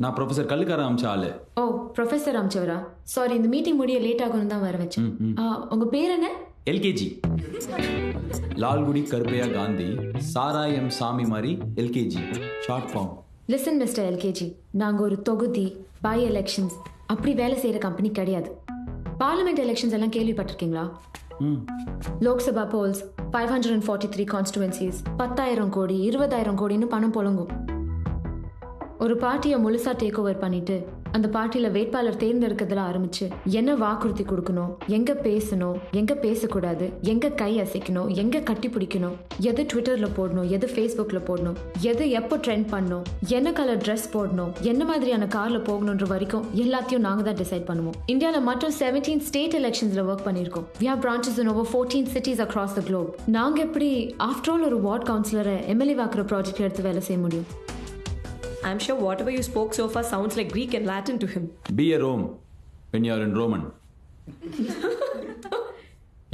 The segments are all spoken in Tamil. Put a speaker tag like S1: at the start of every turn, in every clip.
S1: நான் ப்ரொஃபசர் கல்லுக்கார அமிச்ச ஆளு.
S2: ஓ ப்ரொஃபசர் அமிச்சவரா? சாரி, இந்த மீட்டிங் முடிய லேட் ஆகும்னு தான் வர வச்சேன். உங்க பேர் என்ன?
S1: எல்கேஜி. லால்குடி கருப்பையா காந்தி, சாரா எம் சாமி மாதிரி LKG short form.
S2: Listen mister LKG, நாங்கள் ஒரு தொகுதி பை எலெக்ஷன்ஸ் அப்படி வேலை செய்கிற கம்பெனி கிடையாது. பார்லிமெண்ட் எலெக்ஷன்ஸ் எல்லாம் கேள்விப்பட்டிருக்கீங்களா? லோக்சபா போல்ஸ் 543 கான்ஸ்டுவன்சிஸ், 10,000 கோடி 20,000 கோடின்னு பணம் புழங்கும். ஒரு பார்ட்டியை முழுசா டேக் ஓவர் பண்ணிட்டு அந்த பார்ட்டியில வேட்பாளர் தேர்ந்தெடுக்கிறதுல ஆரம்பிச்சு என்ன வாக்குறுதி கொடுக்கணும், எங்க பேசணும், எங்க பேசக்கூடாது, எங்க கை அசைக்கணும், எங்க கட்டி பிடிக்கணும், எது ட்விட்டர்ல போடணும், எது ஃபேஸ்புக்ல போடணும், எது எப்போ ட்ரெண்ட் பண்ணணும், என்ன கலர் ட்ரெஸ் போடணும், என்ன மாதிரியான கார்ல போகணுன்ற வரைக்கும் எல்லாத்தையும் நாங்க தான் டிசைட் பண்ணுவோம். இந்தியாவில் மட்டும் 17 ஸ்டேட் எலெக்ஷன்ஸ்ல ஒர்க் பண்ணியிருக்கோம். We have branches in over 14 cities across the globe. நாங்க எப்படி ஆஃப்டர் ஆல் ஒரு வார்ட் கவுன்சிலரை எம்எல்ஏ வாக்குற ப்ராஜெக்ட் எடுத்து வேலை செய்ய முடியும்?
S3: I'm sure whatever you spoke so far sounds like Greek and Latin to him.
S1: Be a Rome when you are in Roman.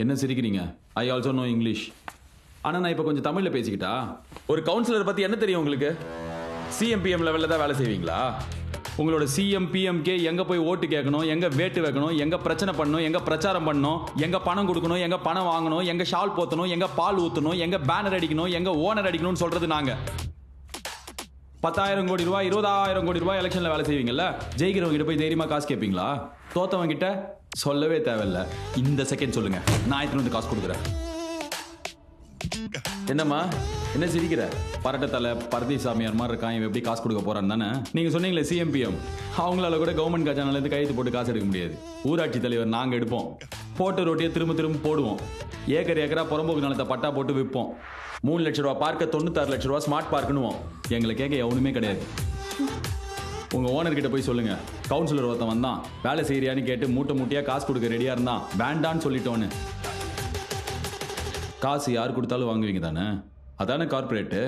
S1: என்ன சிரிக்கிறீங்க? I also know English. ஆனால் நான் இப்போ கொஞ்சம் தமிழில் பேசிக்கிட்டா? ஒரு கவுன்சிலர் பற்றி என்ன தெரியும் உங்களுக்கு? சிஎம்பிஎம் லெவலில் தான் வேலை செய்வீங்களா? உங்களோட சிஎம் பிஎம்கே எங்கே போய் ஓட்டு கேட்கணும், எங்கே வேட்டு வைக்கணும், எங்கே பிரச்சனை பண்ணணும், எங்கே பிரச்சாரம் பண்ணணும், எங்கே பணம் கொடுக்கணும், எங்கே பணம் வாங்கணும், எங்கே ஷால் போற்றணும், எங்கே பால் ஊற்றணும், எங்கே பேனர் அடிக்கணும், எங்கே ஓனர் அடிக்கணும்னு சொல்கிறது நாங்கள். 10,000 கோடி ரூபாய் 20,000 கோடி ரூபாய் எலெக்ஷன்ல வேலை செய்வீங்கல்ல, ஜெயிக்கிறவங்க கிட்ட போய் தைரியமா காசு கேட்பீங்களா? தோத்தவங்க கிட்ட சொல்லவே தேவையில்ல, இந்த செகண்ட் சொல்லுங்க, நான் இத்தனை வந்து காசு கொடுக்குறேன். என்னம்மா என்ன சிரிக்கிற? பரட்ட தலை பரதி சாமியார் மாதிரி இருக்கான், இவன் எப்படி காசு கொடுக்க போறான்னு தானே நீங்க சொன்னீங்களே. சிஎம்பிஎம் அவங்களால கூட கவர்மெண்ட் கஜானால இருந்து கையெழுத்து போட்டு காசு எடுக்க முடியாது. ஊராட்சி தலைவர் நாங்க எடுப்போம், போட்ட ரொட்டியை திரும்ப திரும்ப போடுவோம், ஏக்கர் ஏக்கரா புறம்போக்கு நிலத்தை பட்டா போட்டு விற்போம். 3 லட்ச ரூபா பார்க்க 96 லட்ச ரூபா ஸ்மார்ட் பார்க்குன்னுவோம். எங்களை கேட்க எவனுமே கிடையாது. உங்க ஓனர் கிட்ட போய் சொல்லுங்க, கவுன்சிலர் ஒருத்தன் வந்தான் வேலை செய்யறியான்னு கேட்டு மூட்டை மூட்டையா காசு கொடுக்க ரெடியா இருந்தான், வேண்டான்னு சொல்லிட்டோன்னு. காசு யார் கொடுத்தாலும் வாங்குவீங்க தானே? அதானே கார்பரேட்டு.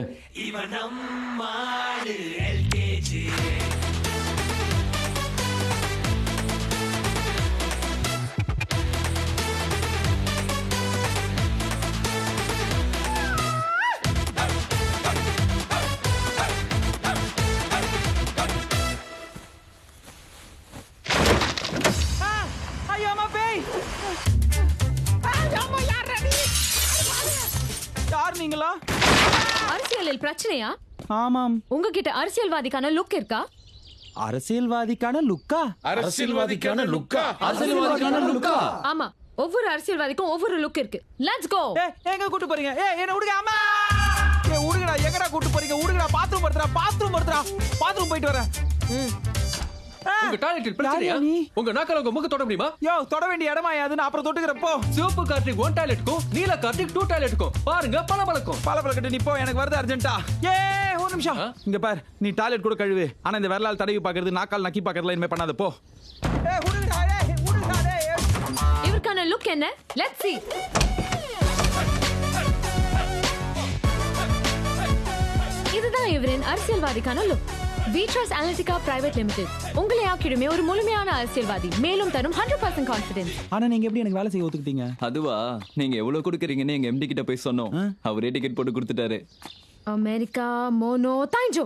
S1: நீங்களா?
S2: அரசியலில் பிரச்சனையா?
S4: ஆமாம்.
S2: உங்ககிட்ட அரசியல்வாதிக்கான லுக் இருக்கா?
S4: அரசியல்வாதிக்கான லுக்கா?
S5: அரசியல்வாதிக்கான லுக்கா? அரசியல்வாதிக்கான லுக்கா?
S2: ஆமா, ஒவ்வொரு அரசியல்வாதிக்கும் ஒவ்வொரு லுக் இருக்கு. Let's go.
S4: எங்க கூட்டி போறீங்க? என்ன விடுங்க. அம்மா விடுங்கடா. எங்கடா கூட்டி போறீங்க? விடுங்கடா. பாத்ரூம் பாத்ரூம் போயிட்டு வரேன்.
S5: உங்க டாய்லெட்டில் பிரச்சனையா? உங்க நாக்கால உங்க முக தொட முடியுமா?
S4: யோ, தொட வேண்டிய இடமா அதுன்னு அப்புறம் தொட்டுக்கிறப்போ.
S5: சிவப்பு கார்த்திக் 1 டாய்லெட்டுக்கும் நீல கார்த்திக் 2 டாய்லெட்டுக்கும் பாருங்க
S4: பலபலக்கட்டு நீ போ, எனக்கு வருது அர்ஜென்ட்டா. ஒரு நிமிஷம் இங்க பாரு, நீ டாய்லெட் கூட கழுவு, ஆனா இந்த விரலால் தடவி பாக்குறது நாக்கால் நக்கி பாக்குறதுல இனிமே பண்ணாத போ.
S2: இவருக்கான லுக் என்ன? Let's see. இதுதான் இவரின் அரசியல்வாதிக்கான look. We Trust Analytica Private Limited உங்களை ஆக்கிடுமே ஒரு முழுமையான அரசியல்வாதி, மேலும் தரும் 100% கான்ஃபிடன்ஸ்.
S4: ஆனா நீங்க எப்படி எனக்கு வேலை செய்ய ஒத்துக்கிட்டீங்க?
S6: அதுவா, நீங்க எவ்வளவு கொடுக்குறீங்கன்னு எங்க எம்டி கிட்ட போய் சொன்னோம், அவரே டிக்கெட் போட்டு கொடுத்துட்டாரு.
S2: அமெரிக்கா மோனோ தாஞ்சோ.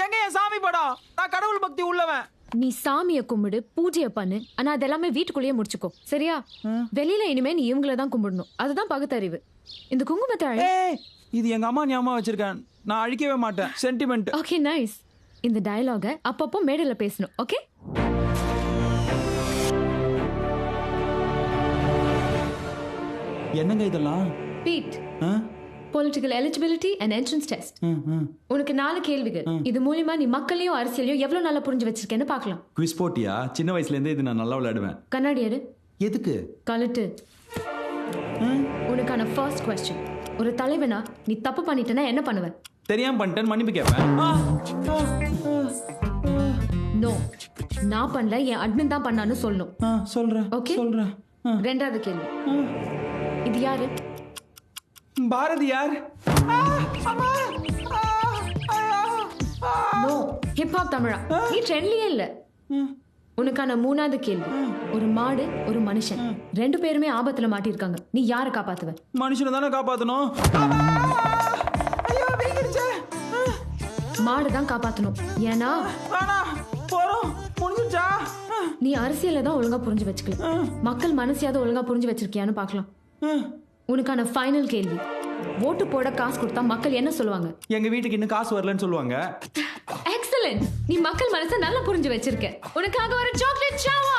S4: எங்க என் சாமி படம்? நான் கடவுள் பக்தி உள்ளவன்.
S2: நீ சாமியை கும்பிடு, பூஜையை பண்ணு, ஆனா அதெல்லாமே வீட்டுக்குள்ளேயே முடிச்சுக்கோ, சரியா? வெளியில இனிமே நீ இவங்கள தான் கும்பிடணும், அதுதான் பகுத்தறிவு. இந்த குங்குமத்தை
S4: இது எங்க அம்மா ஞாபகம் வச்சிருக்கேன், நான் அழிக்கவே மாட்டேன். சென்டிமெண்ட்.
S2: Okay nice. இந்த டயலாக அப்பப்போ மேடையில பேசணும், ஓகே?
S4: என்னங்க இதெல்லாம்?
S2: PEET, political eligibility and entrance test. உனக்கு 4 கேள்விகள். இது மூலமா நீ மக்களையும் அரசியலையும் எவ்வளவு நல்லா புரிஞ்சு வச்சிருக்கேன்னு பார்க்கலாம்.
S1: குவிஸ் போட்டியா? சின்ன வயசுல இருந்தே இது நான் நல்லா விளையாடுவேன்.
S2: கண்ணாடி எடு.
S4: எதுக்கு?
S2: கலட்டு. உனக்கான ஃபர்ஸ்ட் क्वेश्चन, ஒரு தலைவனா நீ தப்பு பண்ணிட்டேன்னா என்ன பண்ணுவ?
S1: தெரியாம பண்ணிட்டேன், மன்னிப்பு கேட்பேன்.
S2: நோ, நான் பண்ணல, என் அட்மின் தான் பண்ணான்னு சொல்லணும்.
S4: சொல்றேன்.
S2: ஓகே,
S4: சொல்றேன்.
S2: ரெண்டாவது கேள்வி, இது யாரு?
S4: பாரதியார்.
S2: நோ, ஹிப்ஹாப் தமிழா, நீ ட்ரெண்ட்லயே இல்ல. உனக்கான 3வது கேள்வி, ஒரு மாடு ஒரு மனுஷன் 2 பேருமே ஆபத்துல மாட்டிருக்காங்க, நீ யாரை காப்பாத்துவ?
S4: மனுஷனை தானே காப்பாத்தணும்.
S2: மாடு தான் காப்பாத்தணும், ஏன்னா நீ அரசியல தான் ஒழுங்கா புரிஞ்சு வச்சுக்கல மக்கள் மனசையாவது ஒழுங்கா புரிஞ்சு வச்சிருக்கியான்னு பார்க்கலாம். உனக்கான ஃபைனல் கேள்வி, ஓட்டு போட காசு கொடுத்தா மக்கள் என்ன சொல்லுவாங்க?
S4: எங்க வீட்டுக்கு இன்னும் காசு வரலன்னு சொல்லுவாங்க.
S2: எக்ஸலென்ட், நீ மக்கள் மனசை நல்லா புரிஞ்சு வச்சிருக்க. உனக்காக ஒரு சாக்லேட் ஷவர்.